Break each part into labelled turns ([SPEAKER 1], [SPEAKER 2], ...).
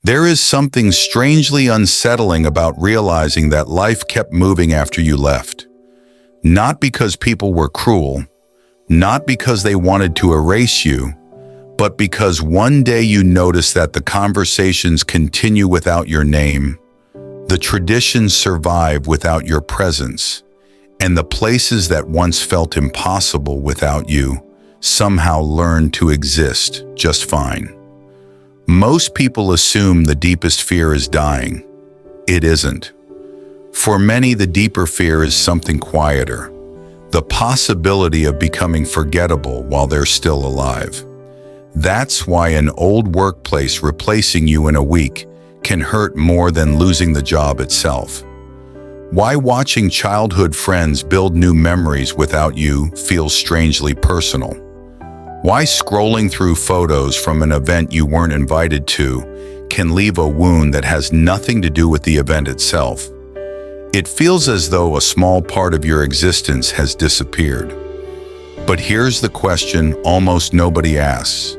[SPEAKER 1] There is something strangely unsettling about realizing that life kept moving after you left. Not because people were cruel, not because they wanted to erase you, but because one day you notice that the conversations continue without your name, the traditions survive without your presence, and the places that once felt impossible without you somehow learn to exist just fine. Most people assume the deepest fear is dying. It isn't. For many, the deeper fear is something quieter, the possibility of becoming forgettable while they're still alive. That's why an old workplace replacing you in a week can hurt more than losing the job itself. Why watching childhood friends build new memories without you feels strangely personal. Why scrolling through photos from an event you weren't invited to can leave a wound that has nothing to do with the event itself. It feels as though a small part of your existence has disappeared. But here's the question almost nobody asks.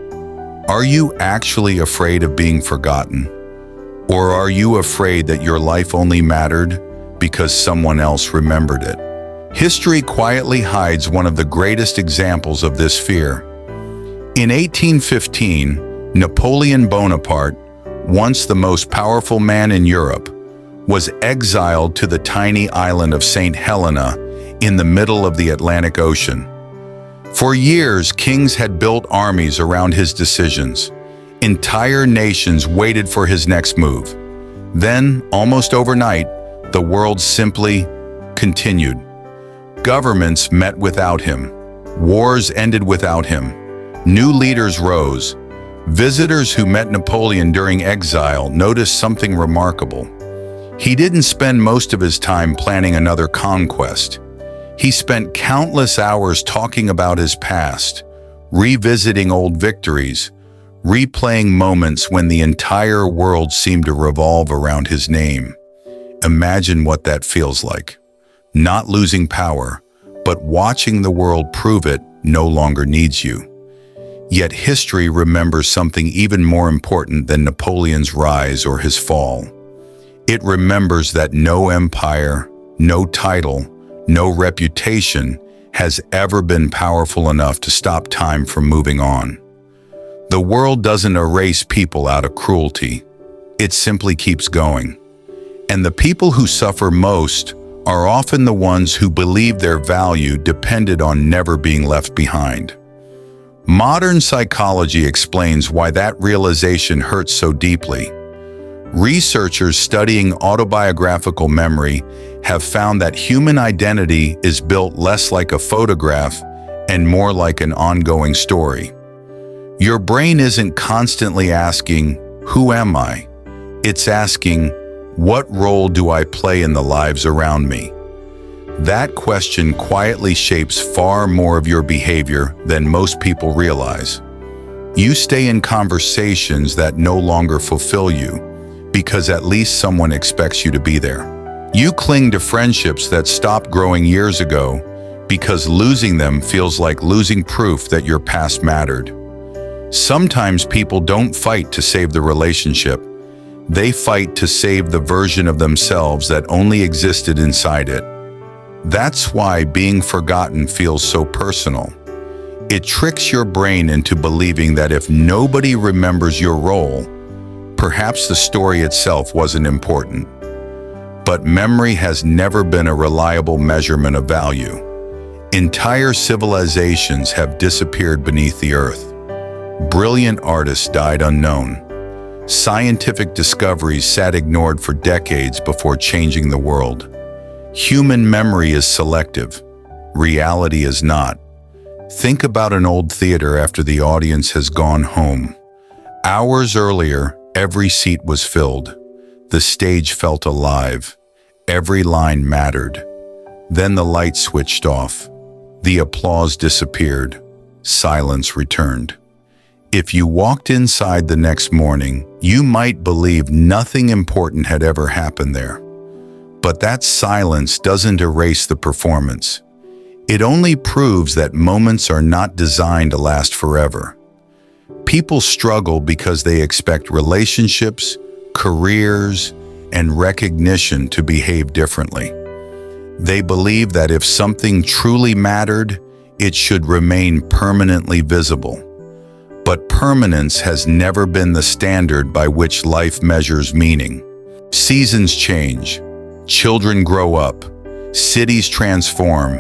[SPEAKER 1] Are you actually afraid of being forgotten? Or are you afraid that your life only mattered because someone else remembered it? History quietly hides one of the greatest examples of this fear. In 1815, Napoleon Bonaparte, once the most powerful man in Europe, was exiled to the tiny island of St. Helena in the middle of the Atlantic Ocean. For years, kings had built armies around his decisions. Entire nations waited for his next move. Then, almost overnight, the world simply continued. Governments met without him. Wars ended without him. New leaders rose. Visitors who met Napoleon during exile noticed something remarkable. He didn't spend most of his time planning another conquest. He spent countless hours talking about his past, revisiting old victories, replaying moments when the entire world seemed to revolve around his name. Imagine what that feels like. Not losing power, but watching the world prove it no longer needs you. Yet history remembers something even more important than Napoleon's rise or his fall. It remembers that no empire, no title, no reputation has ever been powerful enough to stop time from moving on. The world doesn't erase people out of cruelty. It simply keeps going. And the people who suffer most are often the ones who believe their value depended on never being left behind. Modern psychology explains why that realization hurts so deeply. Researchers studying autobiographical memory have found that human identity is built less like a photograph and more like an ongoing story. Your brain isn't constantly asking, "Who am I?" It's asking, "What role do I play in the lives around me?" That question quietly shapes far more of your behavior than most people realize. You stay in conversations that no longer fulfill you, because at least someone expects you to be there. You cling to friendships that stopped growing years ago, because losing them feels like losing proof that your past mattered. Sometimes people don't fight to save the relationship. They fight to save the version of themselves that only existed inside it. That's why being forgotten feels so personal. It tricks your brain into believing that if nobody remembers your role, perhaps the story itself wasn't important. But memory has never been a reliable measurement of value. Entire civilizations have disappeared beneath the earth. Brilliant artists died unknown. Scientific discoveries sat ignored for decades before changing the world. Human memory is selective. Reality is not. Think about an old theater after the audience has gone home. Hours earlier, every seat was filled. The stage felt alive. Every line mattered. Then the light switched off. The applause disappeared. Silence returned. If you walked inside the next morning, you might believe nothing important had ever happened there. But that silence doesn't erase the performance. It only proves that moments are not designed to last forever. People struggle because they expect relationships, careers, and recognition to behave differently. They believe that if something truly mattered, it should remain permanently visible. But permanence has never been the standard by which life measures meaning. Seasons change, children grow up, cities transform,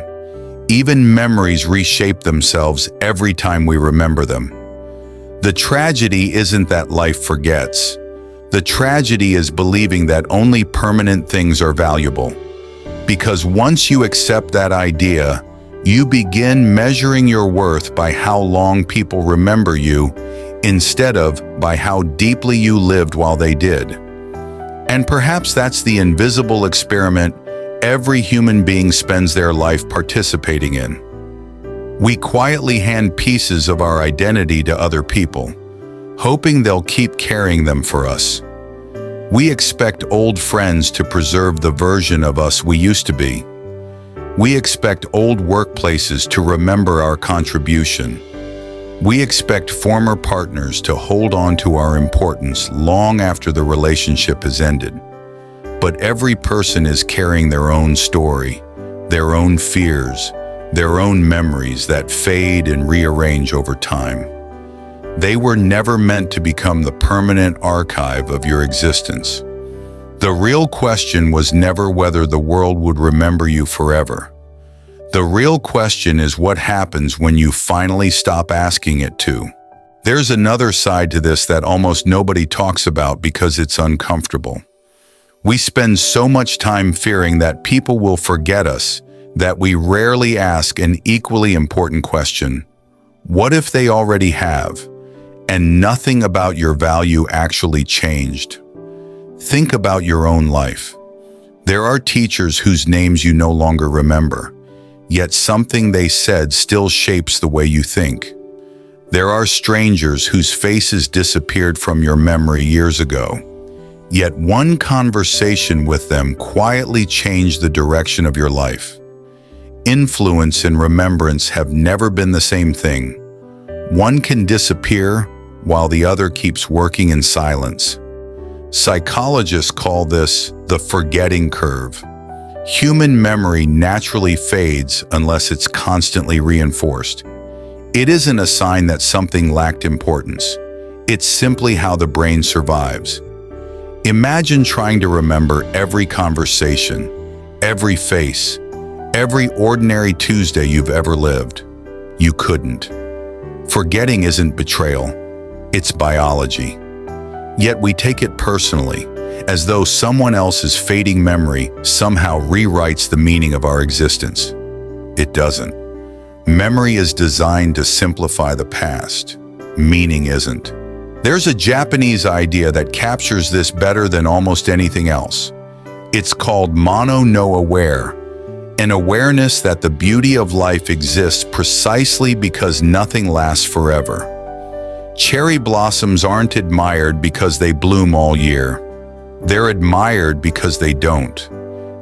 [SPEAKER 1] even memories reshape themselves every time we remember them. The tragedy isn't that life forgets. The tragedy is believing that only permanent things are valuable. Because once you accept that idea, you begin measuring your worth by how long people remember you instead of by how deeply you lived while they did. And perhaps that's the invisible experiment every human being spends their life participating in. We quietly hand pieces of our identity to other people, hoping they'll keep carrying them for us. We expect old friends to preserve the version of us we used to be. We expect old workplaces to remember our contribution. We expect former partners to hold on to our importance long after the relationship has ended. But every person is carrying their own story, their own fears, their own memories that fade and rearrange over time. They were never meant to become the permanent archive of your existence. The real question was never whether the world would remember you forever. The real question is what happens when you finally stop asking it to. There's another side to this that almost nobody talks about because it's uncomfortable. We spend so much time fearing that people will forget us that we rarely ask an equally important question. What if they already have, and nothing about your value actually changed? Think about your own life. There are teachers whose names you no longer remember, yet something they said still shapes the way you think. There are strangers whose faces disappeared from your memory years ago, yet one conversation with them quietly changed the direction of your life. Influence and remembrance have never been the same thing. One can disappear while the other keeps working in silence. Psychologists call this the forgetting curve. Human memory naturally fades unless it's constantly reinforced. It isn't a sign that something lacked importance. It's simply how the brain survives. Imagine trying to remember every conversation, every face, every ordinary Tuesday you've ever lived. You couldn't. Forgetting isn't betrayal, it's biology. Yet we take it personally, as though someone else's fading memory somehow rewrites the meaning of our existence. It doesn't. Memory is designed to simplify the past. Meaning isn't. There's a Japanese idea that captures this better than almost anything else. It's called mono no aware, an awareness that the beauty of life exists precisely because nothing lasts forever. Cherry blossoms aren't admired because they bloom all year. They're admired because they don't.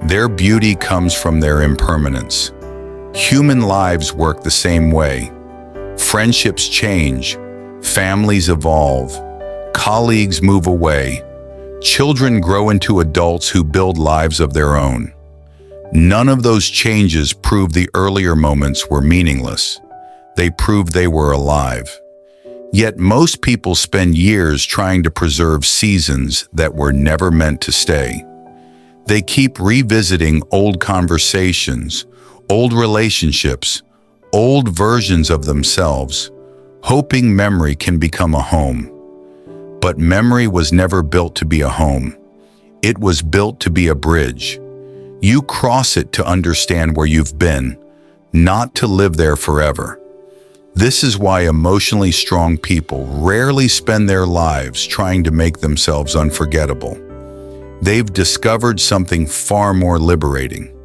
[SPEAKER 1] Their beauty comes from their impermanence. Human lives work the same way. Friendships change, families evolve, colleagues move away, children grow into adults who build lives of their own. None of those changes prove the earlier moments were meaningless. They prove they were alive. Yet most people spend years trying to preserve seasons that were never meant to stay. They keep revisiting old conversations, old relationships, old versions of themselves, hoping memory can become a home. But memory was never built to be a home. It was built to be a bridge. You cross it to understand where you've been, not to live there forever. This is why emotionally strong people rarely spend their lives trying to make themselves unforgettable. They've discovered something far more liberating.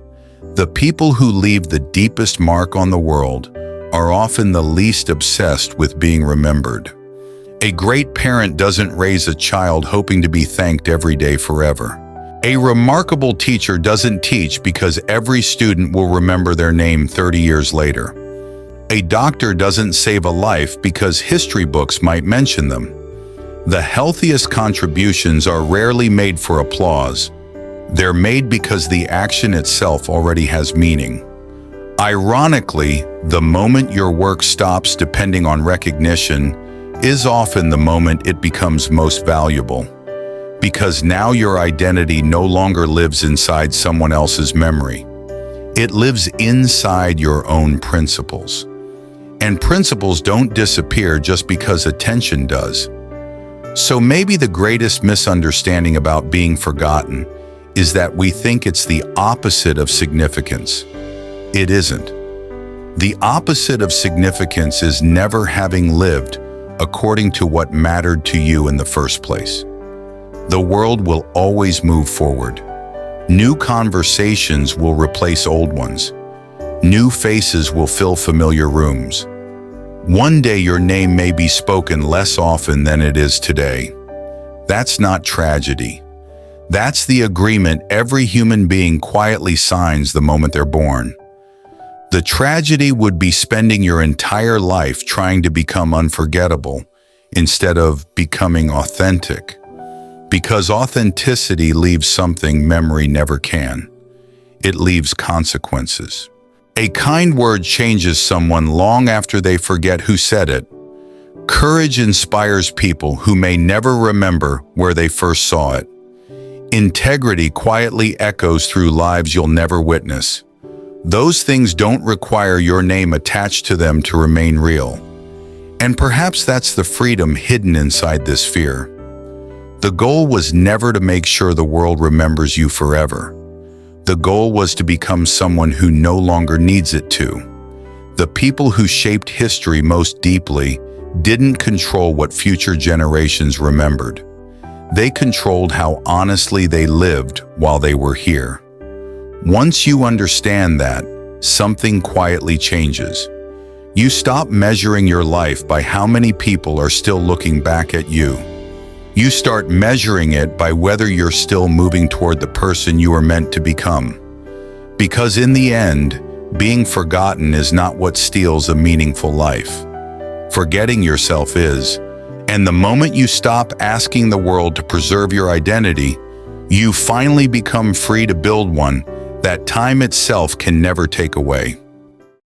[SPEAKER 1] The people who leave the deepest mark on the world are often the least obsessed with being remembered. A great parent doesn't raise a child hoping to be thanked every day forever. A remarkable teacher doesn't teach because every student will remember their name 30 years later. A doctor doesn't save a life because history books might mention them. The healthiest contributions are rarely made for applause. They're made because the action itself already has meaning. Ironically, the moment your work stops depending on recognition is often the moment it becomes most valuable. Because now your identity no longer lives inside someone else's memory. It lives inside your own principles. And principles don't disappear just because attention does. So maybe the greatest misunderstanding about being forgotten is that we think it's the opposite of significance. It isn't. The opposite of significance is never having lived according to what mattered to you in the first place. The world will always move forward. New conversations will replace old ones. New faces will fill familiar rooms. One day your name may be spoken less often than it is today. That's not tragedy. That's the agreement every human being quietly signs the moment they're born. The tragedy would be spending your entire life trying to become unforgettable instead of becoming authentic. Because authenticity leaves something memory never can. It leaves consequences. A kind word changes someone long after they forget who said it. Courage inspires people who may never remember where they first saw it. Integrity quietly echoes through lives you'll never witness. Those things don't require your name attached to them to remain real. And perhaps that's the freedom hidden inside this fear. The goal was never to make sure the world remembers you forever. The goal was to become someone who no longer needs it to. The people who shaped history most deeply didn't control what future generations remembered. They controlled how honestly they lived while they were here. Once you understand that, something quietly changes. You stop measuring your life by how many people are still looking back at you. You start measuring it by whether you're still moving toward the person you were meant to become. Because in the end, being forgotten is not what steals a meaningful life. Forgetting yourself is. And the moment you stop asking the world to preserve your identity, you finally become free to build one that time itself can never take away.